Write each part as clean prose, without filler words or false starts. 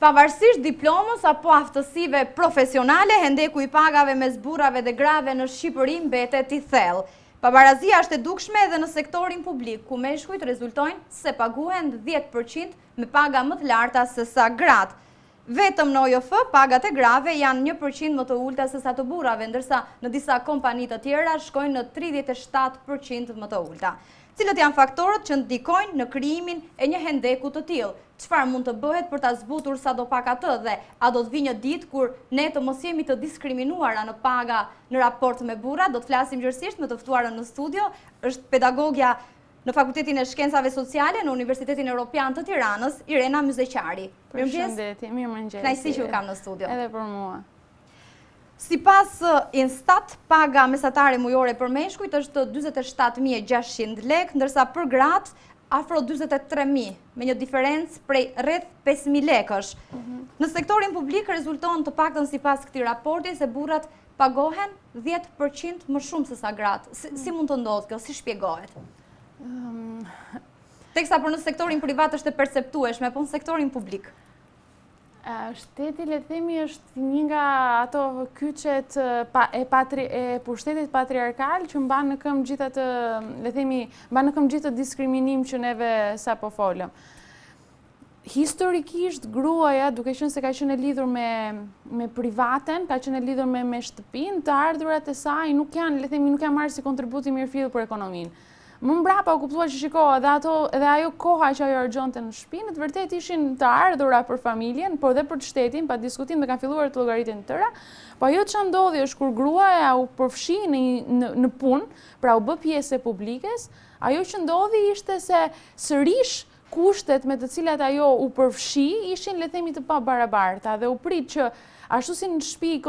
Pavarësisht diplomës apo aftësive profesionale, hendeku I pagave mes burrave dhe grave në Shqipëri mbetet I thellë. Pabarazia është e dukshme edhe në sektorin publik, ku meshkujt rezultojnë se paguhen 10% me paga më të larta se sa gratë. Vetëm në OJF, pagat e grave janë 1% më të ulta se sa të burrave, ndërsa në disa kompani të tjera shkojnë në 37% më të ulta. Cilët janë faktorët që ndikojnë në krijimin e një hendeku të tillë? Çfarë mund të bëhet për ta zbutur sadopak atë dhe a do të vijë një ditë kur ne të mos jemi të diskriminuara në paga në raport me burrat? Do të flasim gjërësisht me të ftuarën në studio, është pedagogja në Fakultetin e Shkencave Sociale në Universitetin Evropian të Tiranës, Irena Myzeqari. Përshëndetje, mirëmëngjes. Kënaqësi që u kam në studio. Edhe për mua. Sipas Instat, paga mesatare mujore për meshkujt është 47.600 lekë, ndërsa për gratë afro 43.000, me një diferencë prej rreth 5.000 lekësh. Në sektorin publik rezulton të paktën sipas këtij raporti se burrat pagohen 10% më shumë se sa gratë. Si mund të ndodhë kjo? Si shpjegohet? Teksa për në sektorin privat është e perceptueshme, po në sektorin publik. Shteti, le themi, është një nga ato kyçet e pushtetit patriarkal që mban në këmbë gjithë atë, le themi, mban në këmbë gjithë të diskriminim që neve sapo folëm. Historikisht gruaja, duke qenë se ka qenë e lidhur me privaten, ka qenë e lidhur me shtëpinë, të ardhurat e saj nuk janë, le themi, nuk janë marrë si kontributi mirëfillt për ekonominë. Më mbrapa u kuptua që edhe ajo koha që ajo argjonte në shtëpi, në të vërtetë ishin të ardhura për familjen, por dhe për shtetin, pa diskutim dhe kanë filluar të llogaritin tëra. Po ajo që ndodhi është kur gruaja u përfshi në punë, pra u bë pjesë e publikes, ajo që ndodhi ishte se sërish kushtet me të cilat ajo u përfshi ishin, le themi, të pabarabarta dhe u prit që ashtu si në shtëpi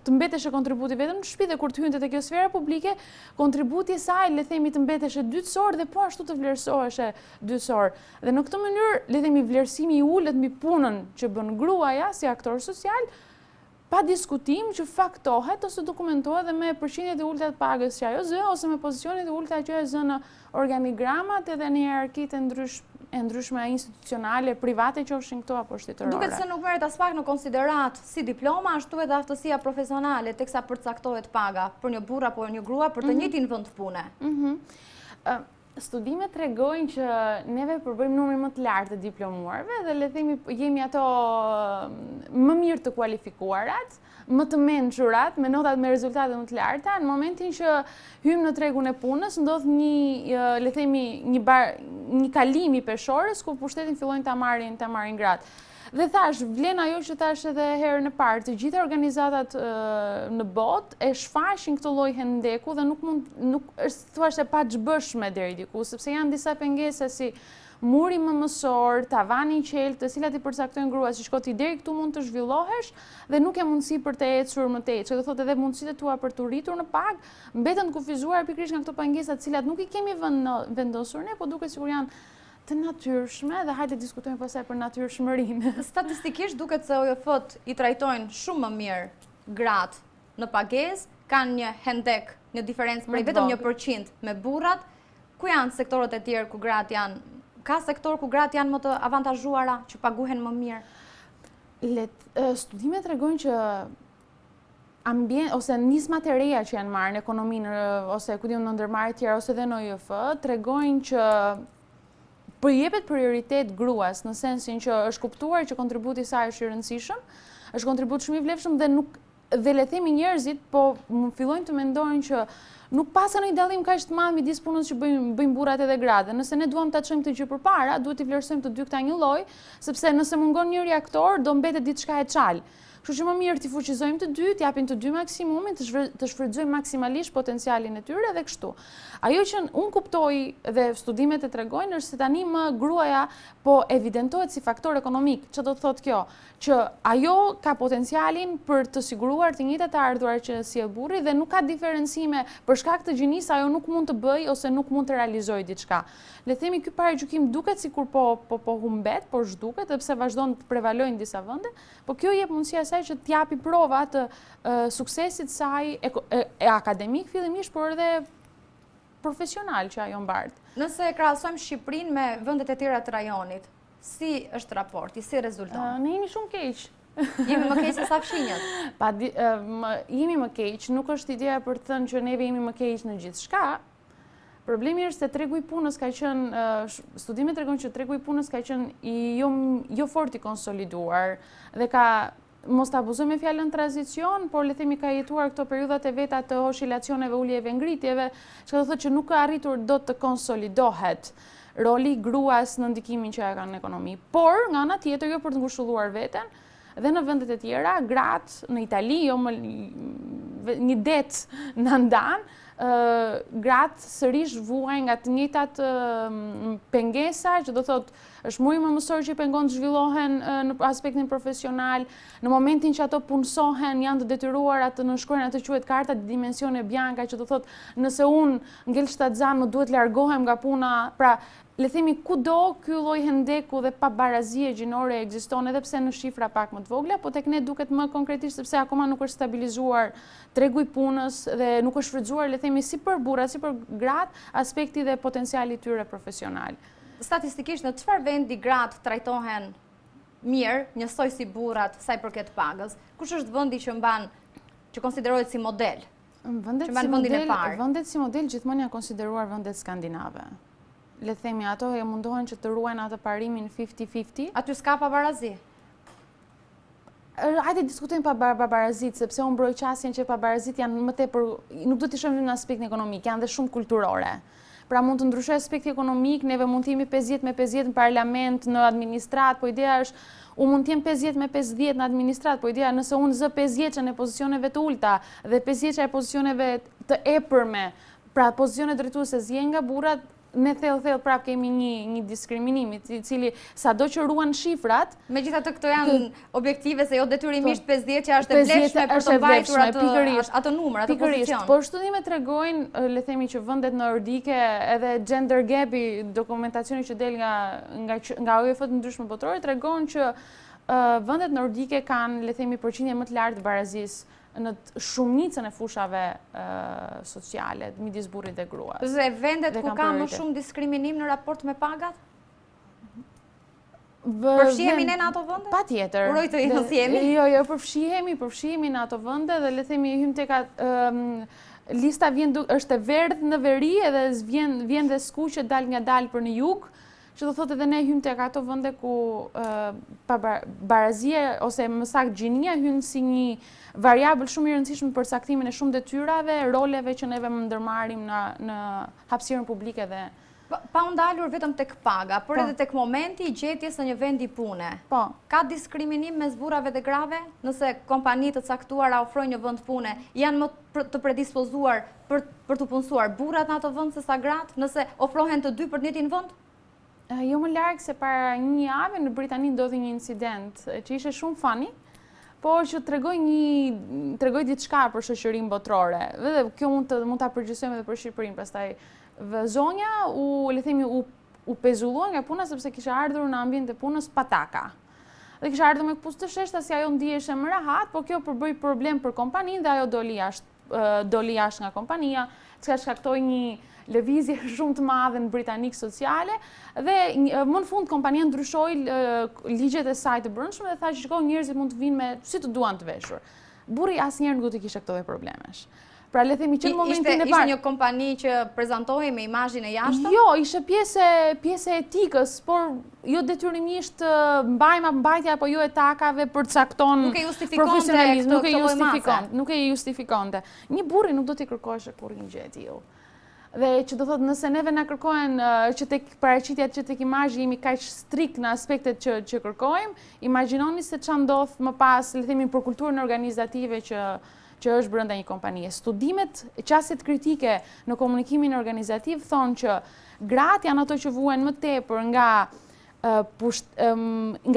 të mbeteshe kontributi vetëm në shtëpi dhe kur të hynte te kjo sfera publike, kontributi I saj, le themi, të mbeteshe dytësor dhe po ashtu të vlerësoheshe dytësor. Dhe në këtë mënyrë, le themi, vlerësimi I ulët mbi punën që bën gruaja si aktor social, pa diskutim që faktohet ose dokumentohet dhe me përqindjet e ulta të pagës që ajo zë ose me pozicionet e ulta që ajo zë në organigramat edhe në hierarkitë e ndryshme institucionale, private që ofshin këto apo shtetërore. Duket se nuk merret as pak në konsiderat si diploma, ashtu edhe aftësia profesionale, teksa përcaktohet paga për një burr apo një grua për të njëjtin vend pune. Studimet tregojnë që neve përbëjmë numrin më të lartë të diplomuarve dhe le themi jemi ato më mirë të kualifikuarat, më të mençurat, me notat me rezultate më të larta. Në momentin që hymë në tregun e punës, ndodh le themi një kalim I peshorës ku pushtetin fillojnë ta marrin gratë. Dhe thash, vlen ajo që thash edhe herën e parë, të gjitha organizatat në botë e shfaqin këtë lloj hendeku dhe nuk është thuash e paçbëshme deri diku, sepse janë disa pengesa si muri më mësor, tavani I qeltë, të cilat I përcaktojnë gruas që shkoti deri këtu mund të zhvillohesh dhe nuk e mundësi për të ecur më tej. Që do thotë edhe mundësitë tua për të rritur në pagë mbeten të kufizuar pikërisht nga këto pengesa të cilat nuk I kemi vendosur ne, por duket sikur janë të natyrshme dhe hajde diskutojmë pastaj për natyrshmërinë. Statistikisht duket se OJF-t I trajtojnë shumë më mirë gratë në pagesë, kanë një hendek, një diferencë prej vetëm 1% me burrat. Ku janë sektorët e tjerë ku gratë janë? Ka sektor ku gratë janë më të avantazhuara, që paguhen më mirë? Studimet tregojnë që ose nismat e reja që janë marrë në ekonominë ose ku diun në ndërmarrje tjera ose edhe në OJF tregojnë që përjepet prioritet gruas në sensin që është kuptuar që kontributi I saj është I rëndësishëm, është kontribut shumë I vlefshëm dhe le themi njerëzit po fillojnë të mendojnë që nuk pasen një dallim kaq të madh midis punës që bëjnë burrat edhe gratë. Nëse ne duam ta çojmë këtë gjë përpara, duhet I vlerësojmë të dy këta një lloj, sepse nëse mungon një reaktor, do mbetet diçka e çal. Kështu që më mirë t'i fuqizojmë të dy, t'japin të dy maksimumin, të shfrytëzojmë maksimalisht potencialin e tyre dhe kështu. Ajo që unë kuptoj dhe studimet e tregojnë është se tani më gruaja po evidentohet si faktor ekonomik. Që do të thotë kjo? Që ajo ka potencialin për të siguruar të njëjtat të ardhurat që si e burri dhe nuk ka diferencime për shkak të gjinisë ajo nuk mund të bëj ose nuk mund të realizojë diçka. Le të themi ky paragjykim duket sikur po humbet, por zhduket sepse vazhdon të prevalojnë disa vende, por kjo jep mundësi asaj që t'japi prova të suksesit saj akademik fillimisht, por edhe profesional që ajo mbart. Nëse krahasojmë Shqipërinë me vendet e tjera të rajonit, Si është raporti, si rezulton? Ne jemi shumë keq. Jemi më keq se sa fshinjët. Jemi më keq, nuk është ideja për të thënë që neve jemi më keq në gjithçka. Problemi është se tregu i punës ka qenë, studimet tregojnë që tregu i punës ka qenë jo fort i konsoliduar dhe ka, mos të abuzojmë me fjalën tranzicion, por le themi ka jetuar këto periudhat e veta të oscilacioneve, uljeve, ngritjeve, që ka thotë që nuk ka arritur do të konsolidohet roli gruas në ndikimin që ka në ekonomi. Por, nga ana tjetër, jo për të ngushëlluar veten, dhe në vendet e tjera, gratë në Itali, jo më një det në ndan, gratë sërish vuajnë nga të njëjtat pengesa, që do thotë është më mësor që pengon të zhvillohen në aspektin profesional, në momentin që ato punësohen janë të detyruar atë nënshkruajnë atë quhet karta di dimensione bianca, që do thotë nëse unë ngel shtatzan më duhet largohem nga puna, pra le themi kudo ky lloj hendeku dhe pabarazie gjinore ekziston edhe pse në shifra pak më të vogla, po tek ne duket më konkretisht sepse akoma nuk është stabilizuar tregu i punës dhe nuk është shfrytzuar le themi si për burrat, si për gratë, aspekti dhe potenciali i tyre profesional. Statistikisht në çfarë vendi gratë trajtohen mirë, njësoj si burrat sa i përket pagës? Kush është vendi që që konsiderohet si model? Vendet si model gjithmonë janë konsideruar vendet skandinave. Le themi ato e mundohen që të ruajnë atë parimin 50-50. Aty s'ka pabarazi? Hajde diskutojmë pabarazit, sepse unë mbroj qasjen që pabarazit janë më tepër, nuk do të shohim në aspektin ekonomik, janë dhe shumë kulturore. Pra mund të ndryshoj aspekti ekonomik, neve mund të jemi 50-50 në parlament, në administrat, po ideja është unë mund të jem 50-50 në administrat, po ideja nëse unë zë 50 në pozicioneve të ulta dhe 50 e pozicioneve të epërme, pra pozicione drejtuese zjen nga burrat, ne thellë prap kemi një diskriminim i cili sado që ruan shifrat. Megjithatë këto janë objektive se jo detyrimisht 50 që është e vlefshme për të mbajtur atë numër, atë pozicion. Por studimet tregojnë, le themi që vendet nordike edhe gender gapi, dokumentacioni që del nga OIF të ndryshme botërore tregojnë që vendet nordike kanë, le themi, përqindje më të lartë barazisë në shumicën e fushave sociale, midis burrit dhe gruas. Dhe vendet ku ka më shumë diskriminim në raport me pagat? Përfshihemi ne në ato vende? Patjetër. Uroj të jemi? Jo, përfshihemi në ato vende dhe le themi hym tek lista është e verdhë në veri edhe vjen dhe skuqet dal nga dal për në jug, që do thotë edhe ne hym tek ato vende ku barazia ose më saktë gjinia hyn si një variabël shumë i rëndësishëm për saktimin e shumë detyrave, roleve që neve më ndërmarrim në hapësirën publike dhe pa u ndalur vetëm tek paga, por edhe tek momenti i gjetjes së një vendi pune. Po. Ka diskriminim mes burrave dhe grave? Nëse kompani të caktuara ofrojnë një vend pune, janë më të predispozuar për të punësuar burrat në ato vend se sa gratë, nëse ofrohen të dy për të njëjtin vend? Jo më larg se para një jave në Britani ndodhi një incident që ishte shumë funny, por që tregoj diçka për shoqërinë botërore. Dhe kjo mund ta përgjithësojmë edhe për Shqipërinë, pastaj zonja le themi u pezullua nga puna sepse kishte ardhur në ambient e punës pataka. Dhe kishte ardhur me këpucë të sheshta si ajo ndiheshe më rahat, por kjo përbëi problem për kompaninë dhe ajo doli jashtë nga kompania, çka shkaktoi një lëvizje shumë të madhe në britanik sociale dhe më në fund kompania ndryshoi ligjet e saj të brendshme dhe tha që shikoj njerëzit mund të vinë me si të duan të veshur. Burri asnjëherë nuk do të kishte këto problemesh. Pra le themi që në momentin e parë ishte një kompani që prezantohej me imazhin e jashtëm? Jo, ishte pjesë e etikës, por jo detyrimisht mbajtja apo jo e takave për të cakton profesionalizëm, nuk e justifikonte. Një burri nuk do t'i kërkosh kurrë një gjë e tillë. Dhe që do thotë nëse neve na kërkohen që tek paraqitjet që tek imazhi jemi kaq strikt në aspektet që kërkojmë, imagjinoni se ç'a ndodh më pas, le themi për kulturën organizative që është brenda një kompanie. Studimet, qasjet kritike në komunikimin organizativ thonë që gratë janë ato që vuajnë më tepër nga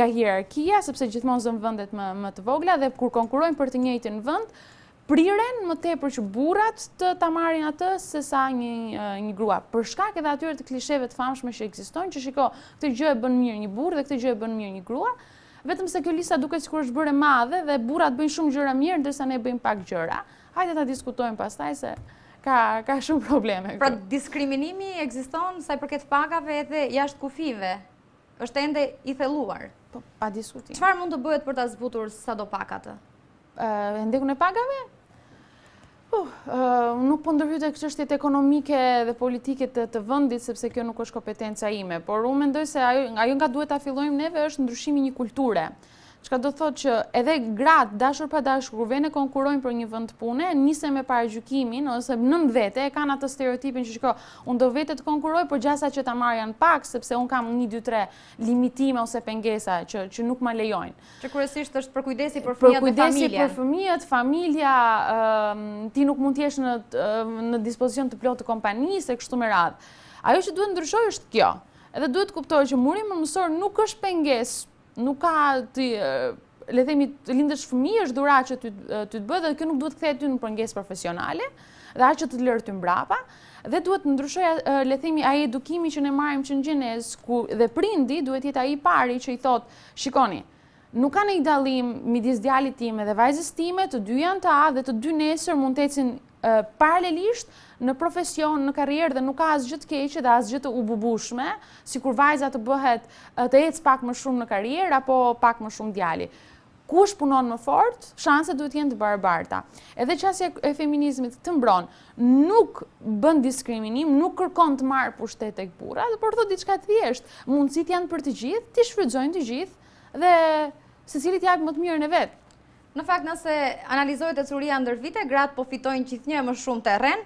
hierarkia, sepse gjithmonë zën vendet më të vogla dhe kur konkurrojnë për të njëjtin vend, priren më tepër që burrat ta marrin atë se sa një grua. Për shkak edhe atyre të klisheve të famshme që ekzistojnë, që shiko, këtë gjë e bën mirë një burr dhe këtë gjë e bën mirë një grua, vetëm se kjo lista duket sikur është bërë e madhe dhe burrat bëjnë shumë gjëra mirë ndërsa ne bëjmë pak gjëra. Hajde ta diskutojmë pastaj se ka shumë probleme. Pra diskriminimi ekziston sa i përket pagave edhe jashtë kufive. është ende i thelluar. Po, pa diskutim. Çfarë mund të bëhet për ta zbutur sadopak atë? Ndekun e pagave? Nuk po ndërhyj tek çështjet ekonomike dhe politike të vendit, sepse kjo nuk është kompetenca ime, por unë mendoj se ajo nga duhet ta fillojmë neve është ndryshimi i një kulture. Çka do thotë që edhe gratë dashur pa dashur kur vjen e konkurrojnë për një vend pune, nisen me paragjykimin ose nën vete e kanë atë stereotipin që shiko, unë do vete të konkurroj, por gjasa që ta marr janë pak sepse unë kam 1, 2, 3 limitime ose pengesa që nuk ma lejojnë. Që kryesisht është për kujdesi për fëmijët dhe familjen. Për kujdesi për fëmijët, familja, ti nuk mund të jesh në dispozicion të plotë të kompanisë e kështu me radhë. Ajo që duhet ndryshojë është kjo. Edhe duhet kuptojë që murimi mësor nuk është pengesë, nuk ka le themi lindësh fëmijë është dhuratë që ty të bëhet dhe kjo nuk duhet kthehet ty në pengesë profesionale dhe aq që të lërë ty mbrapa dhe duhet ndryshojë le themi ai edukimi që ne marrim që në gjenezë ku dhe prindi duhet jetë ai i pari që i thotë shikoni, nuk ka një dallim midis djalit time dhe vajzës time, të dy janë ta dhe të dy nesër mund të ecin paralelisht në profesion, në karrierë dhe nuk ka asgjë të keqe dhe asgjë të ububushme, sikur vajza të bëhet të ecë pak më shumë në karrierë apo pak më shumë djali. Kush punon më fort, shanset duhet jenë të barabarta. Edhe çësia e feminizmit të mbron, nuk bën diskriminim, nuk kërkon të marrë pushtet tek burrat, por thotë diçka thjesht, mundësitë janë për të gjithë, ti shfrytëzojnë të gjithë dhe secili të jap më të mirën e vet. Në fakt, nëse analizohet e curia ndër vite, gratë po fitojnë gjithnjë më shumë terren.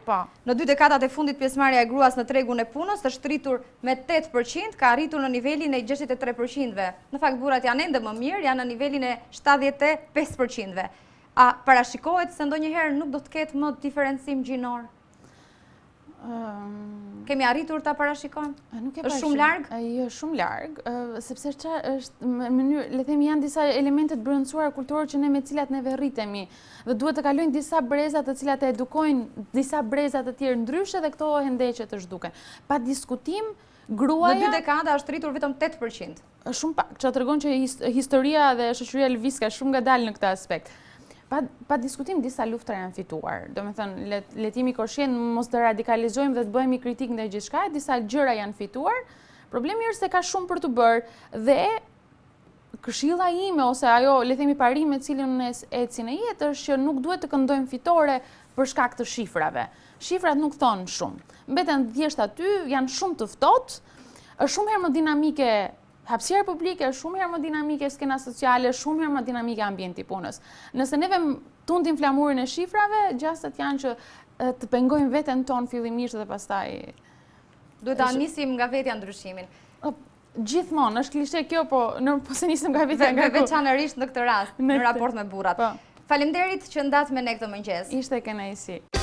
Në 2 dekadat e fundit pjesëmarrja e gruas në tregun e punës është rritur me 8%, ka arritur në nivelin e 63%-ve. Në fakt, burrat janë ende më mirë, janë në nivelin e 75%-ve. A parashikohet se ndonjëherë nuk do të ketë më diferencim gjinor? Kemi arritur ta parashikojmë? Është shumë larg? Jo, shumë larg, sepse është në mënyrë, le themi janë disa elemente të brendësuara kulturore që ne me cilat neve rritemi dhe duhet të kalojnë disa breza të cilat e edukojnë disa breza të tjerë ndryshe dhe këto hendeqe të zhduken. Pa diskutim, gruaja në 2 dekada është rritur vetëm 8%. Shumë pak, që tregon që historia dhe shoqëria lëviz ka shumë ngadalë në këtë aspekt. Pa diskutim disa luftra janë fituar. Do me thënë, letimi koshien, mos të radikalizojmë dhe të bëhemi kritik ndaj gjithçka, disa gjëra janë fituar. Problemi është se ka shumë për të bërë dhe këshilla ime ose ajo, le themi parimi me cilin ne eci në jetë është që nuk duhet të këndojmë fitore për shkak të shifrave. Shifrat nuk thonë shumë. Mbeten thjesht aty, janë shumë të ftohtë, është shumë herë më dinamike hapësira publike, është shumë herë më dinamike skena sociale, shumë herë më dinamike ambienti punës. Nëse neve tundim flamurin e shifrave, gjasat janë që të pengojmë veten tonë fillimisht dhe pastaj duhet ta nisim nga vetja ndryshimin. Gjithmonë, është klishe kjo, po se nisim nga vetja nga ku. Veçanërisht në këtë rast, në raport me burrat. Faleminderit që ndat me ne këtë mëngjes. Ishte kënaqësi.